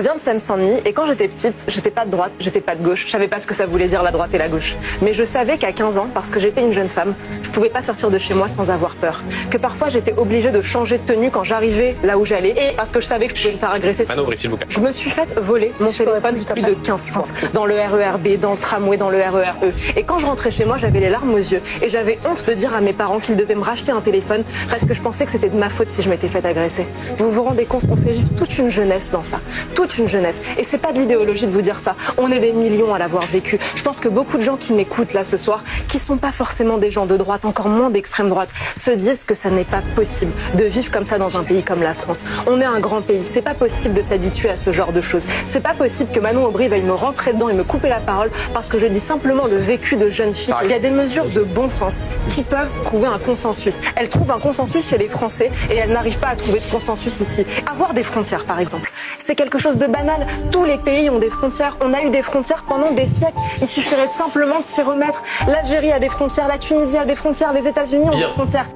Je viens de Seine-Saint-Denis et quand j'étais petite, j'étais pas de droite, j'étais pas de gauche. Je savais pas ce que ça voulait dire la droite et la gauche. Mais je savais qu'à 15 ans, parce que j'étais une jeune femme, je pouvais pas sortir de chez moi sans avoir peur. Que parfois j'étais obligée de changer de tenue quand j'arrivais là où j'allais et parce que je savais que je pouvais me faire agresser. S'il vous plaît. Je me suis fait voler mon téléphone plus de 15 fois. Dans le RERB, dans le tramway, dans le RERE. Et quand je rentrais chez moi, j'avais les larmes aux yeux. Et j'avais honte de dire à mes parents qu'ils devaient me racheter un téléphone parce que je pensais que c'était de ma faute si je m'étais fait agresser. Vous vous rendez compte, on fait vivre toute une jeunesse dans ça. Toute une jeunesse. Et c'est pas de l'idéologie de vous dire ça. On est des millions à l'avoir vécu. Je pense que beaucoup de gens qui m'écoutent là ce soir, qui sont pas forcément des gens de droite, encore moins d'extrême droite, se disent que ça n'est pas possible de vivre comme ça dans un pays comme la France. On est un grand pays. C'est pas possible de s'habituer à ce genre de choses. C'est pas possible que Manon Aubry veuille me rentrer dedans et me couper la parole parce que je dis simplement le vécu de jeunes filles. Il y a des mesures de bon sens qui peuvent trouver un consensus. Elles trouvent un consensus chez les Français et elles n'arrivent pas à trouver de consensus ici. Avoir des frontières, par exemple, c'est quelque chose de banal. Tous les pays ont des frontières. On a eu des frontières pendant des siècles. Il suffirait simplement de s'y remettre. L'Algérie a des frontières, la Tunisie a des frontières, les États-Unis ont des frontières.